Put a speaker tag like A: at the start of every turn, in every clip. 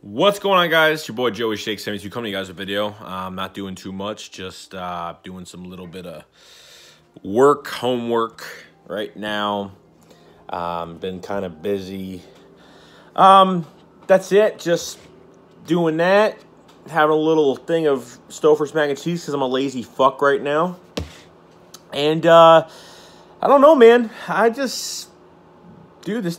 A: What's going on, guys? It's your boy Joey Shake 72 coming to you guys with a video. I'm not doing too much, just doing some little bit of homework right now. Been kind of busy. That's it. Just doing that. Having a little thing of Stouffer's mac and cheese because I'm a lazy fuck right now. And I don't know, man. Dude, this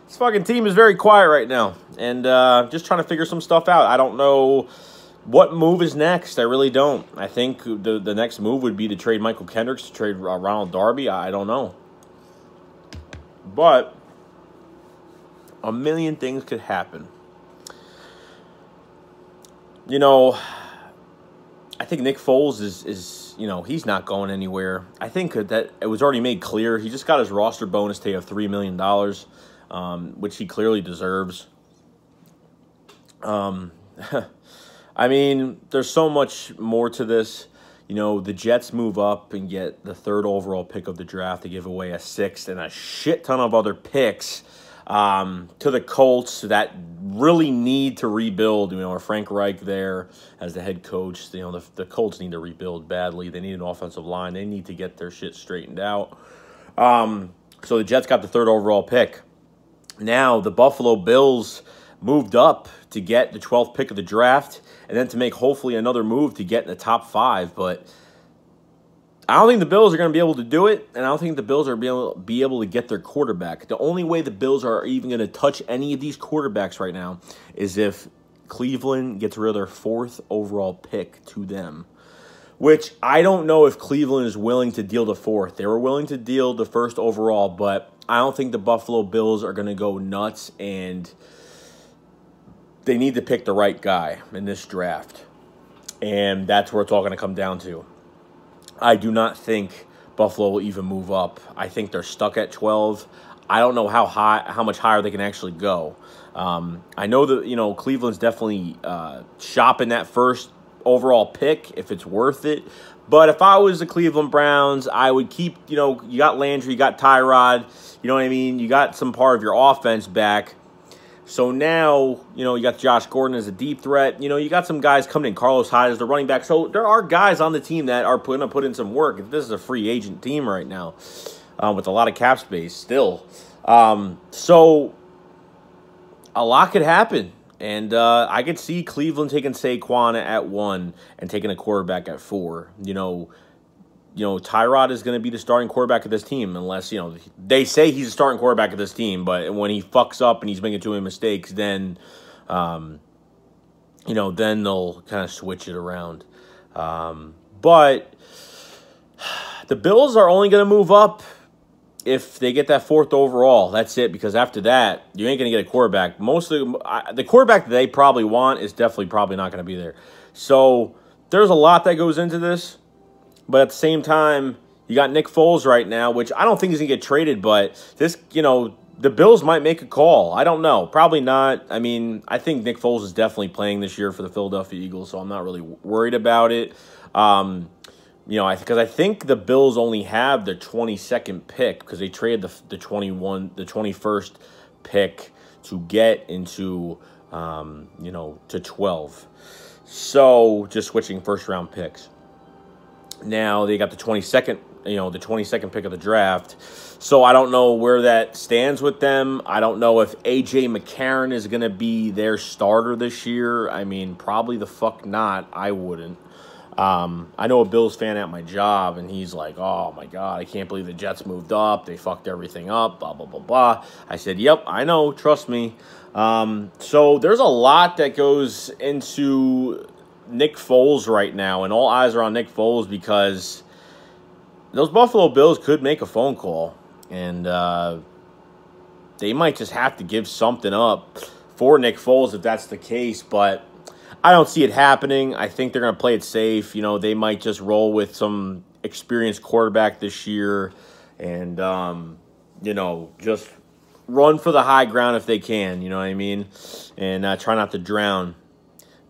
A: this fucking team is very quiet right now. And just trying to figure some stuff out. I don't know what move is next. I really don't. I think the next move would be to trade Michael Kendricks, to trade Ronald Darby. I don't know. But a million things could happen. You know, I think Nick Foles is he's not going anywhere. I think that it was already made clear. He just got his roster bonus today of $3 million, which he clearly deserves. I mean, there's so much more to this. You know, the Jets move up and get the 3rd overall pick of the draft to give away a 6th and a shit ton of other picks to the Colts that really need to rebuild. You know, Frank Reich there as the head coach. You know, the Colts need to rebuild badly. They need an offensive line. They need to get their shit straightened out. So the Jets got the 3rd overall pick. Now the Buffalo Bills moved up to get the 12th pick of the draft and then to make hopefully another move to get in the top 5. But I don't think the Bills are going to be able to do it, and I don't think the Bills are be able to get their quarterback. The only way the Bills are even going to touch any of these quarterbacks right now is if Cleveland gets rid of their 4th overall pick to them, which I don't know if Cleveland is willing to deal the 4th. They were willing to deal the 1st overall, but I don't think the Buffalo Bills are going to go nuts, and they need to pick the right guy in this draft. And that's where it's all going to come down to. I do not think Buffalo will even move up. I think they're stuck at 12. I don't know how much higher they can actually go. I know that, Cleveland's definitely shopping that 1st overall pick if it's worth it. But if I was the Cleveland Browns, I would keep, you got Landry, you got Tyrod, you know what I mean? You got some part of your offense back. So now, you got Josh Gordon as a deep threat. You got some guys coming in. Carlos Hyde as the running back. So there are guys on the team that are going to put in some work. This is a free agent team right now with a lot of cap space still. So a lot could happen. And I could see Cleveland taking Saquon at 1 and taking a quarterback at 4. Tyrod is going to be the starting quarterback of this team unless, they say he's a starting quarterback of this team. But when he fucks up and he's making too many mistakes, then, then they'll kind of switch it around. But the Bills are only going to move up if they get that 4th overall. That's it, because after that, you ain't going to get a quarterback. The quarterback that they probably want is probably not going to be there. So there's a lot that goes into this. But at the same time, you got Nick Foles right now, which I don't think he's going to get traded. But this, the Bills might make a call. I don't know. Probably not. I mean, I think Nick Foles is definitely playing this year for the Philadelphia Eagles, so I'm not really worried about it. Because I think the Bills only have the 22nd pick because they traded the 21st pick to get into, to 12. So just switching 1st-round picks. Now they got the 22nd pick of the draft. So I don't know where that stands with them. I don't know if A.J. McCarron is going to be their starter this year. I mean, probably the fuck not. I wouldn't. I know a Bills fan at my job, and he's like, oh, my God, I can't believe the Jets moved up. They fucked everything up, blah, blah, blah, blah. I said, yep, I know. Trust me. So there's a lot that goes into Nick Foles right now, and all eyes are on Nick Foles because those Buffalo Bills could make a phone call, and they might just have to give something up for Nick Foles if that's the case, but I don't see it happening. I think they're going to play it safe. They might just roll with some experienced quarterback this year and, just run for the high ground if they can, you know what I mean, and try not to drown.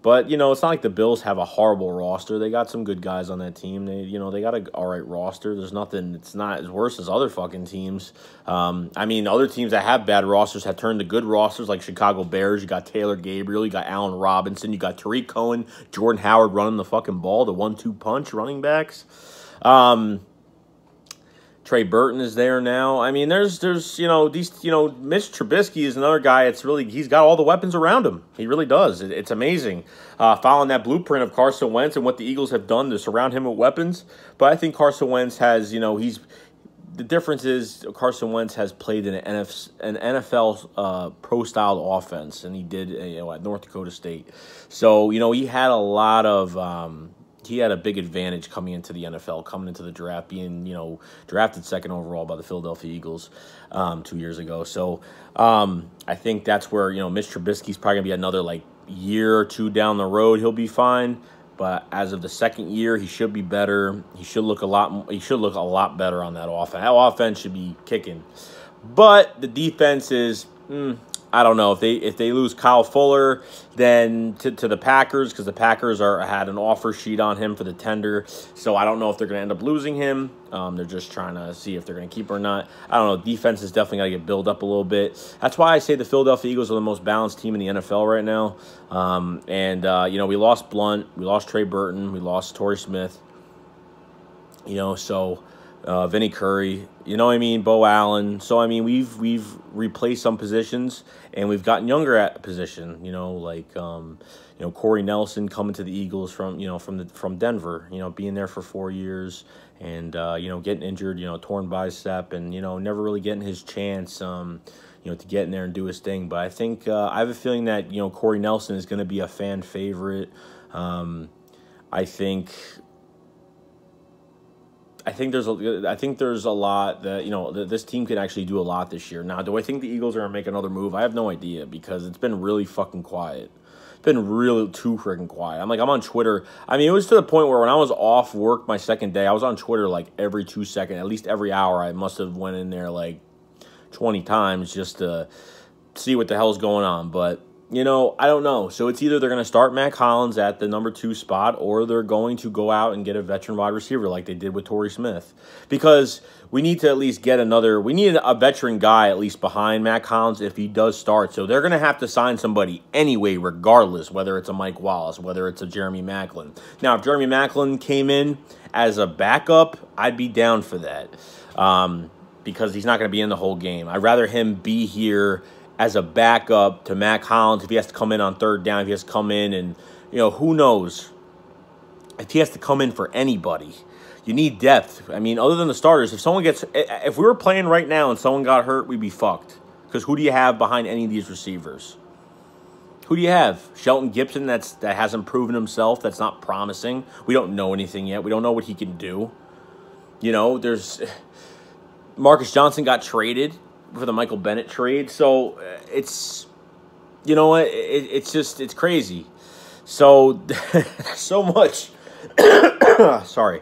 A: But, it's not like the Bills have a horrible roster. They got some good guys on that team. They got an all right roster. There's nothing, it's not as worse as other fucking teams. Other teams that have bad rosters have turned to good rosters, like Chicago Bears. You got Taylor Gabriel, you got Allen Robinson, you got Tariq Cohen, Jordan Howard running the fucking ball, the 1-2 punch running backs. Trey Burton is there now. There's Mitch Trubisky is another guy. He's got all the weapons around him. He really does. It's amazing. Following that blueprint of Carson Wentz and what the Eagles have done to surround him with weapons. But I think Carson Wentz has, the difference is Carson Wentz has played in an NFL pro-style offense, and he did, at North Dakota State. So, he had a lot of. He had a big advantage coming into the NFL, coming into the draft, being, drafted second overall by the Philadelphia Eagles 2 years ago. So I think that's where, Mitch Trubisky's probably going to be another, year or two down the road. He'll be fine. But as of the second year, he should be better. He should look a lot better on that offense. That offense should be kicking. But the defense is, I don't know if they lose Kyle Fuller, then to the Packers, because the Packers had an offer sheet on him for the tender. So I don't know if they're going to end up losing him. They're just trying to see if they're going to keep him or not. I don't know. Defense is definitely got to get built up a little bit. That's why I say the Philadelphia Eagles are the most balanced team in the NFL right now. We lost Blunt, we lost Trey Burton, we lost Torrey Smith. Vinny Curry, Bo Allen. So we've replaced some positions and we've gotten younger at position. Corey Nelson coming to the Eagles from Denver. Being there for 4 years and getting injured. Torn bicep and never really getting his chance. To get in there and do his thing. But I think I have a feeling that Corey Nelson is going to be a fan favorite. I think there's a lot that this team can actually do a lot this year. Now, do I think the Eagles are going to make another move? I have no idea because it's been really fucking quiet. It's been really too freaking quiet. I'm on Twitter. It was to the point where when I was off work my second day, I was on Twitter every 2 seconds, at least every hour. I must have went in there 20 times just to see what the hell's going on. But I don't know. So it's either they're going to start Mac Hollins at the number 2 spot or they're going to go out and get a veteran wide receiver like they did with Torrey Smith. Because we need to at least get we need a veteran guy at least behind Mac Hollins if he does start. So they're going to have to sign somebody anyway, regardless, whether it's a Mike Wallace, whether it's a Jeremy Maclin. Now, if Jeremy Maclin came in as a backup, I'd be down for that because he's not going to be in the whole game. I'd rather him be here as a backup to Mac Hollins if he has to come in on third down, if he has to come in and, who knows if he has to come in for anybody. You need depth. Other than the starters, if we were playing right now and someone got hurt, we'd be fucked. Because who do you have behind any of these receivers? Who do you have? Shelton Gibson that hasn't proven himself, that's not promising. We don't know anything yet. We don't know what he can do. There's Marcus Johnson got traded for the Michael Bennett trade. So it's, it's crazy. So so much, sorry.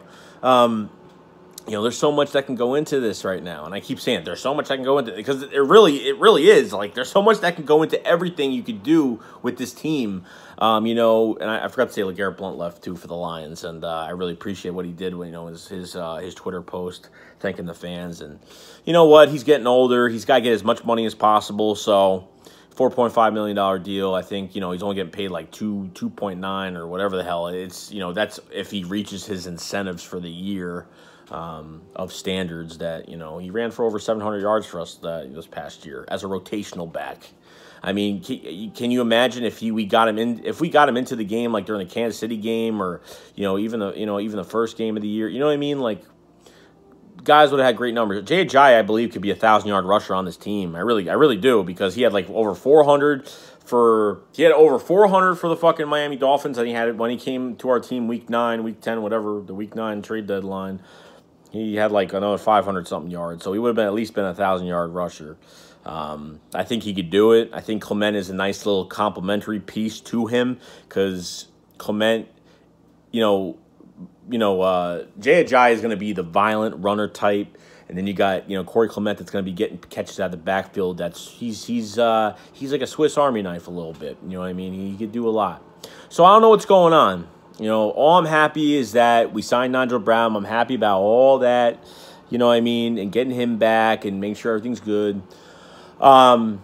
A: There's so much that can go into this right now. And I keep saying there's so much that can go into it because it really is there's so much that can go into everything you could do with this team. And I forgot to say LeGarrette Blount left too for the Lions. And I really appreciate what he did when, his Twitter post thanking the fans. And you know what? He's getting older. He's got to get as much money as possible. So $4.5 million deal. I think, he's only getting paid 2.9 or whatever the hell. It's, that's if he reaches his incentives for the year. Of standards that, he ran for over 700 yards for us this past year as a rotational back. Can you imagine if we got him into the game during the Kansas City game or even the first game of the year? Guys would have had great numbers. Jay Ajayi, I believe, could be a 1,000-yard rusher on this team. I really do because he had over 400 for the fucking Miami Dolphins, and he had it when he came to our team week 9, week 10, whatever the week 9 trade deadline. He had another 500-something yards, so he would have at least been a 1,000-yard rusher. I think he could do it. I think Clement is a nice little complementary piece to him because Clement, Jay Ajayi is going to be the violent runner type, And then you got, Corey Clement that's going to be getting catches out of the backfield. He's like a Swiss Army knife a little bit. You know what I mean? He could do a lot. So I don't know what's going on. All I'm happy is that we signed Nigel Brown. I'm happy about all that, you know what I mean, and getting him back and making sure everything's good. But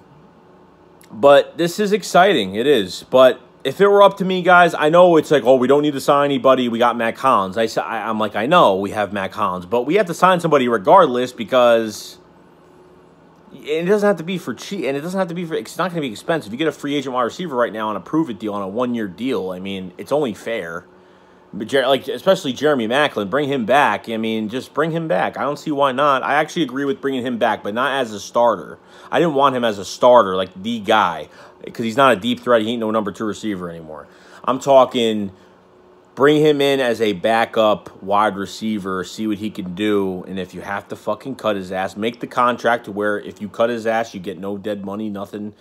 A: this is exciting. It is. But if it were up to me, guys, I know it's like, oh, we don't need to sign anybody. We got Mac Hollins. I'm like, I know we have Mac Hollins, but we have to sign somebody regardless because it doesn't have to be for cheap, and it doesn't have to be for. It's not going to be expensive. You get a free agent wide receiver right now on a prove-it deal on a 1-year deal. I mean, it's only fair. But especially Jeremy Maclin, bring him back. I mean, just bring him back. I don't see why not. I actually agree with bringing him back, but not as a starter. I didn't want him as a starter, like the guy, because he's not a deep threat. He ain't no number 2 receiver anymore. I'm talking bring him in as a backup wide receiver, see what he can do, and if you have to fucking cut his ass, make the contract to where if you cut his ass, you get no dead money, nothing.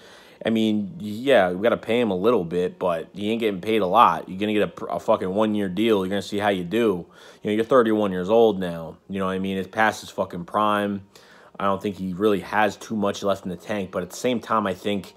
A: I mean, yeah, we got to pay him a little bit, but you ain't getting paid a lot. You're going to get a fucking 1-year deal. You're going to see how you do. You're 31 years old now. You know what I mean? It's past his fucking prime. I don't think he really has too much left in the tank, but at the same time, I think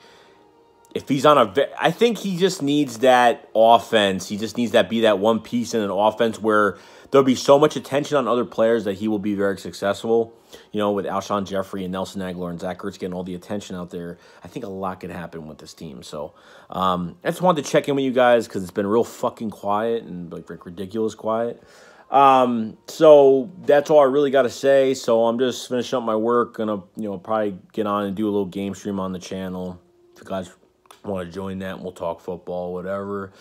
A: if he's on I think he just needs that offense. He just needs that be that one piece in an offense where there'll be so much attention on other players that he will be very successful. With Alshon Jeffrey and Nelson Aguilar and Zach Ertz getting all the attention out there, I think a lot could happen with this team. So I just wanted to check in with you guys because it's been real fucking quiet and like ridiculous quiet. So that's all I really got to say. So I'm just finishing up my work. Gonna, probably get on and do a little game stream on the channel. If you guys want to join that, we'll talk football, whatever.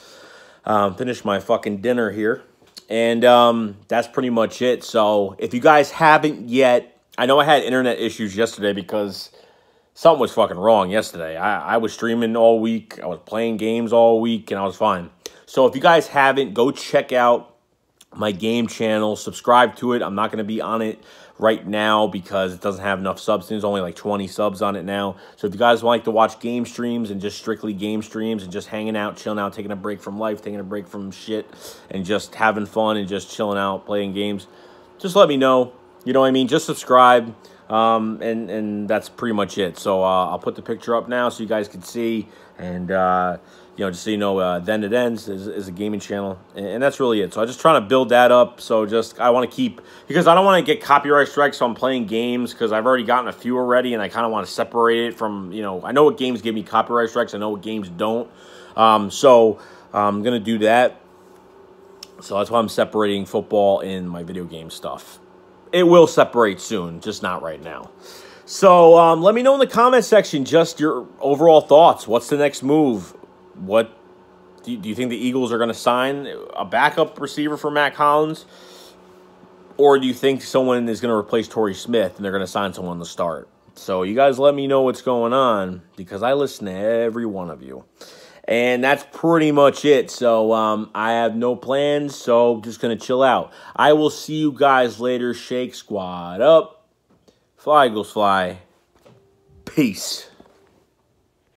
A: Finish my fucking dinner here. And that's pretty much it. So if you guys haven't yet, I know I had internet issues yesterday because something was fucking wrong yesterday. I was streaming all week. I was playing games all week, and I was fine. So if you guys haven't, go check out my game channel. Subscribe to it. I'm not going to be on it right now because it doesn't have enough subs. There's only like 20 subs on it now. So if you guys like to watch game streams and just strictly game streams and just hanging out, chilling out, taking a break from life, taking a break from shit, and just having fun and just chilling out, playing games, just let me know. You know what I mean? Just subscribe, and that's pretty much it. So I'll put the picture up now so you guys can see, and just so you know, Then It Ends is a gaming channel, and that's really it. So I'm just trying to build that up. So I want to keep, because I don't want to get copyright strikes, so I'm playing games because I've already gotten a few already, and I kind of want to separate it from, I know what games give me copyright strikes. I know what games don't. So I'm going to do that. So that's why I'm separating football and my video game stuff. It will separate soon, just not right now. So let me know in the comment section just your overall thoughts. What's the next move? What do you think the Eagles are going to sign a backup receiver for Mac Hollins? Or do you think someone is going to replace Torrey Smith and they're going to sign someone to start? So you guys let me know what's going on because I listen to every one of you. And that's pretty much it. So I have no plans, so just going to chill out. I will see you guys later. Shake Squad up. Fly, Eagles, fly. Peace.